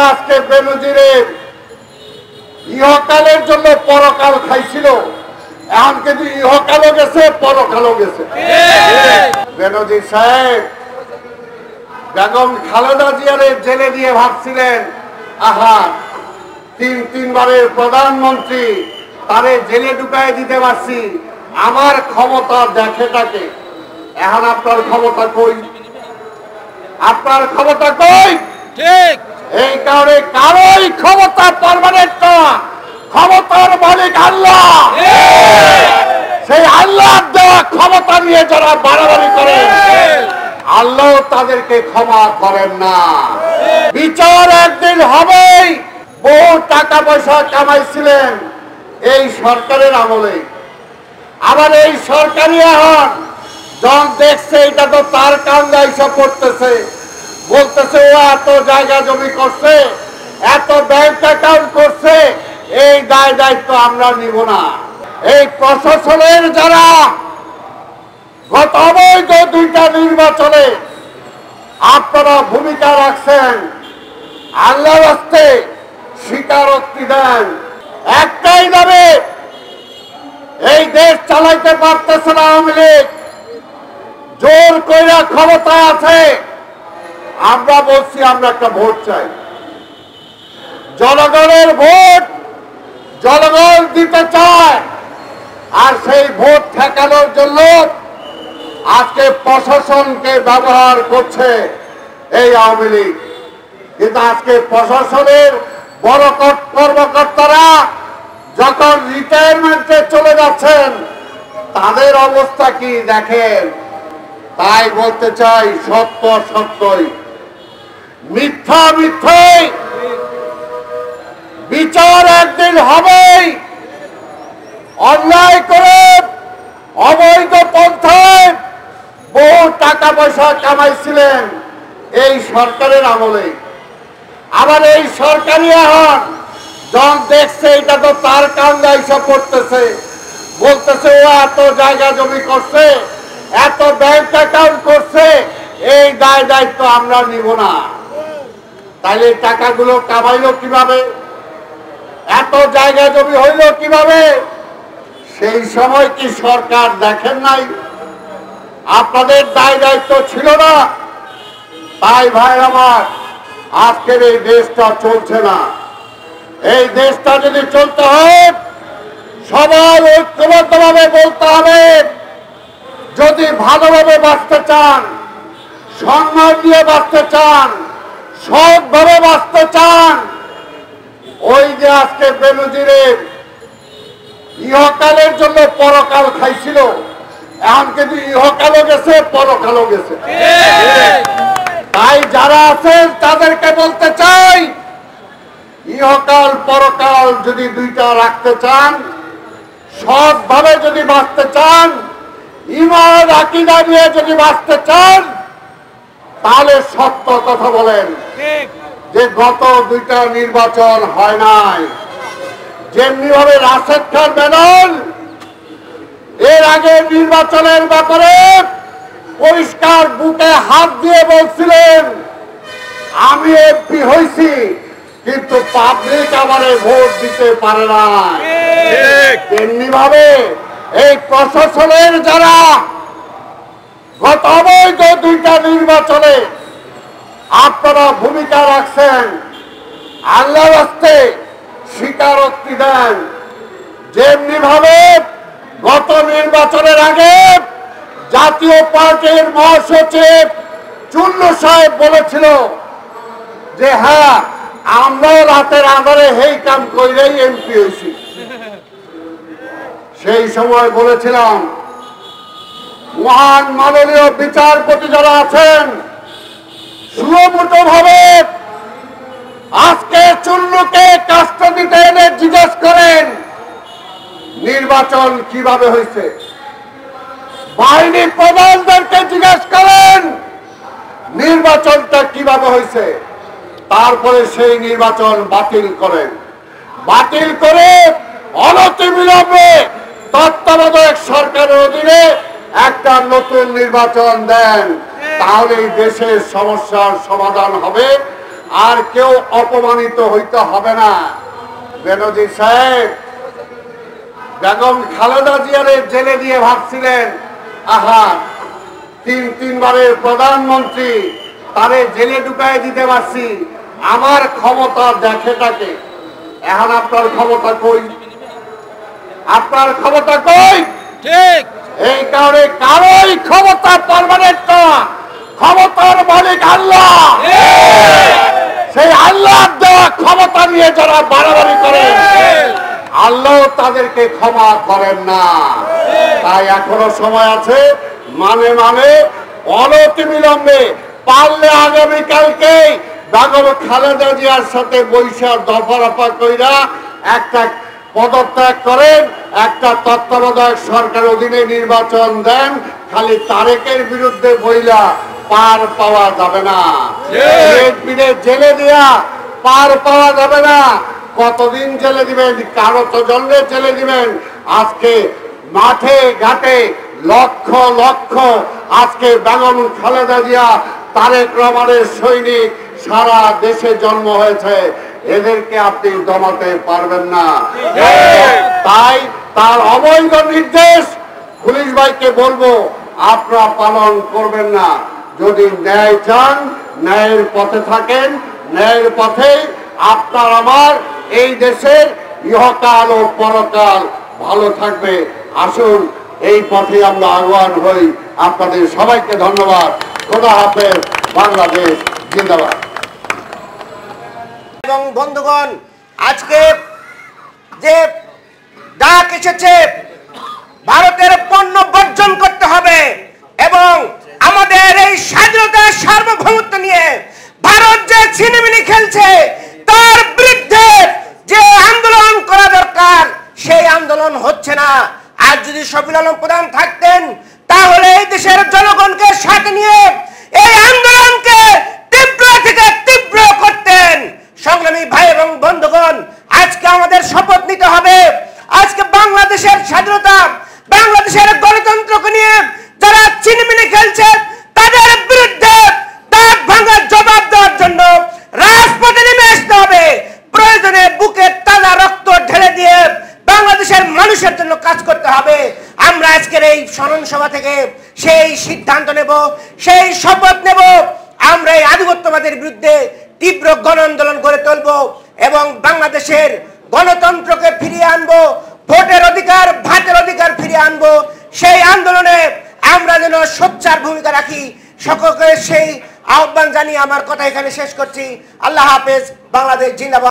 আজকে বেনজিরে ইহকালের জন্য পরকাল খাইছিল, এখন কিন্তু ইহকালও গেছে পরকালও গেছে। বেনজির সাহেব বেগম খালেদা জিয়ারে জেলে দিয়ে ভাবছিলেন, আহা তিনবারের প্রধানমন্ত্রী, তারে জেলে ঢুকাই দিতে পারছি, আমার ক্ষমতা দেখে তাকে। এখন আপনার ক্ষমতা কই? আপনার ক্ষমতা কই? ঠিক। এই কারণে কারোই ক্ষমতা পার্মানেন্ট না, ক্ষমতার মালিক আল্লাহ। সেই আল্লাহর দেওয়া ক্ষমতা নিয়ে যারা বাড়াবাড়ি করে, আল্লাহ তাদেরকে ক্ষমা করেন না। বিচার একদিন হবেই। বহু টাকা পয়সা কামাইছিলেন এই সরকারের আমলে, আবার এই সরকারি এখন যখন দেখছে এটা তো তার কান্দা হিসাব করতেছে, বলতেছে ও এত জায়গা জমি করছে, এত ব্যাংক অ্যাকাউন্ট করছে, এই দায় দায়িত্ব আমরা নিব না। এই প্রশাসনের যারা গত অবৈধ 2টা নির্বাচনে আপনারা ভূমিকা রাখছেন, আল্লাহর রাস্তে স্বীকারোক্তি দেন। একটাই দাবি, এই দেশ চালাইতে পারতেছে না আওয়ামী লীগ, জোর কইরা ক্ষমতায় আছে। আমরা বলছি আমরা একটা ভোট চাই, জনগণের ভোট জনগণ দিতে চায়, আর সেই ভোট ঠেকানোর জন্য আজকে প্রশাসনকে ব্যবহার করছে এই আওয়ামী লীগ। কিন্তু আজকে প্রশাসনের বড় কর্মকর্তারা যখন রিটায়ারমেন্টে চলে যাচ্ছেন, তাদের অবস্থা কি দেখেন। তাই বলতে চাই, সত্য সত্যই, মিথ্যা মিথ্যাই। বিচার একদিন হবেই। অন্যায় করে অবৈধ পন্থায় বহু টাকা পয়সা কামাইছিলেন এই সরকারের আমলে, আবার এই সরকারি এখন যখন দেখছে এটা তো তার কান্দা হিসাব করতেছে, বলতেছে ও এত জায়গা জমি করছে, এত ব্যাংক অ্যাকাউন্ট করছে, এই দায় দায়িত্ব আমরা নিব না। তাইলে টাকাগুলো কামাইলো কিভাবে? এত জায়গা জমি হইল কিভাবে? সেই সময় কি সরকার দেখেন নাই? আপনাদের দায় দায়িত্ব ছিল না? তাই ভাই আমার, আজকের এই দেশটা চলছে না। এই দেশটা যদি চলতে হয়, সবাই ঐক্যবদ্ধভাবে বলতে হবে, যদি ভালোভাবে বাঁচতে চান, সম্মান দিয়ে বাঁচতে চান, সৎভাবে বাঁচতে চান, ওই যে আজকে বেনজিরের ইহকালের জন্য পরকাল খাইছিল, এখন কিন্তু ইহকালও গেছে পরকালও গেছে। তাই যারা আছেন তাদেরকে বলতে চাই, ইহকাল পরকাল যদি 2টা রাখতে চান, সৎভাবে যদি বাঁচতে চান, ঈমান আকীদা নিয়ে যদি বাঁচতে চান, তাহলে সত্য কথা বলেন যে গত 2টা নির্বাচন হয় নাই। যেমনি ভাবে রাশেদ খান মেনন এর আগে নির্বাচনের ব্যাপারে পরিষ্কার বুকে হাত দিয়ে বলছিলেন, আমি এমপি হয়েছি কিন্তু পাবলিক আমারে ভোট দিতে পারে না। তেমনি ভাবে এই প্রশাসনের যারা গত অবৈধ 2টা নির্বাচনে আপনারা ভূমিকা রাখছেন, আল্লাহর রাস্তে স্বীকারোক্তি দেন। যেমনি ভাবে গত নির্বাচনের আগে জাতীয় পার্টির মহাসচিব চুন্নু সাহেব বলেছিল যে হ্যাঁ, আমরা রাতের আধারে এই কাম কইরেই এমপি হয়েছি। সেই সময় বলেছিলাম, মহান মাননীয় বিচারপতি যারা আছেন, সুমোটোভাবে আজকে চুন্নুকে কাস্টডিতে এনে জিজ্ঞেস করেন নির্বাচন কিভাবে হয়েছে। বাহিনী প্রধানদেরকে জিজ্ঞেস করেন নির্বাচনটা কিভাবে হয়েছে। তারপরে সেই নির্বাচন বাতিল করেন। বাতিল করে অনতিবিলম্বে তত্ত্বাবধায়ক সরকারের অধীনে একটা নতুন নির্বাচন দেন, তাহলে দেশের সমস্যার সমাধান হবে। আর কেউ অপমানিত হইতে হবে না। বেনজির সাহেব বেগম খালেদা জিয়ারে জেলে দিয়ে ভাবছিলেন আহা তিনবারের প্রধানমন্ত্রী তারে জেলে ঢুকায় দিতে পারছি, আমার ক্ষমতা দেখেটাকে। এখন আপনার ক্ষমতা কই? আপনার ক্ষমতা কই? ঠিক। এই কারণে কারোই ক্ষমতা পার্মানেন্ট না, ক্ষমতার মালিক আল্লাহ। সেই আল্লাহর দেওয়া ক্ষমতা নিয়ে যারা বাড়াবাড়ি করে আল্লাহ তাদেরকে ক্ষমা করেন না। তাই এখনো সময় আছে, মানে অনতিবিলম্বে পারলে আগামীকালকেই বেগম খালেদা জিয়ার সাথে বৈশাখ দফারফা কইরা একটা পদত্যাগ করেন, একটা তত্ত্বাবধায়ক সরকার অধীনে নির্বাচন দেন। খালি তারেকের বিরুদ্ধে বইলা পার পাওয়া যাবে না, জেলে দিয়া পার পাওয়া যাবে না। কতদিন জেলে দিবেন? কারো তো জন্মে জেলে দিবেন। আজকে মাঠে ঘাটে লক্ষ লক্ষ আজকে বেগম খালেদা জিয়া তারেক রহমানের সৈনিক সারা দেশে জন্ম হয়েছে, এদেরকে আপনি দমাতে পারবেন না। তাই তার অবৈধ নির্দেশ পুলিশ ভাইকে বলবো আপনারা পালন করবেন না। যদি ন্যায় চান, ন্যায়ের পথে থাকেন, ন্যায়ের পথে আপনার আমার এই দেশের ইহকাল ও পরকাল ভালো থাকবে। আসুন এই পথে আমরা আহ্বান হই। আপনাদের সবাইকে ধন্যবাদ। খোদা হাফেজ। বাংলাদেশ জিন্দাবাদ। এবং বন্ধুগণ, আজকে যে ডাক এসেছে ভারতের পণ্য বর্জন করতে হবে এবং আমাদের এই স্বাধীনতা সার্বভৌমত্ব নিয়ে ভারত যে ছিনিমিনি খেলছে তার বিরুদ্ধে যে আন্দোলন করা দরকার সেই আন্দোলন হচ্ছে না। আর যদি শফিউল আলম প্রধান থাকতেন তাহলে এই দেশের জনগণকে সাথে নিয়ে এই আন্দোলনকে তীব্র থেকে তীব্র করতেন। সংগ্রামী ভাই এবং বন্ধুগণ, আজকে আমাদের শপথ নিতে হবে। আজকে বাংলাদেশের স্বাধীনতা, বাংলাদেশের গণতন্ত্রকে নিয়ে যারা চিনিমিনি খেলছে তাদের বিরুদ্ধে দাঁত ভাঙার জবাব দেওয়ার জন্য রাজপথে নেমে আসতে হবে। প্রয়োজনে বুকের তাজা রক্ত ঢেলে দিয়ে বাংলাদেশের মানুষের জন্য কাজ করতে হবে। আমরা আজকের এই স্মরণ সভা থেকে সেই সিদ্ধান্ত নেব, সেই শপথ নেব। আমরা এই আধিপত্যবাদের বিরুদ্ধে তীব্র গণ আন্দোলন গড়ে তুলব এবং বাংলাদেশের গণতন্ত্রকে ফিরিয়ে আনবো, ভোটের অধিকার, ভাতের অধিকার ফিরিয়ে আনবো। সেই আন্দোলনে আমরা যেন সোচ্চার ভূমিকা রাখি। সকলকে সেই আহ্বান জানিয়ে আমার কথা এখানে শেষ করছি। আল্লাহ হাফেজ। বাংলাদেশ জিন্দাবাদ।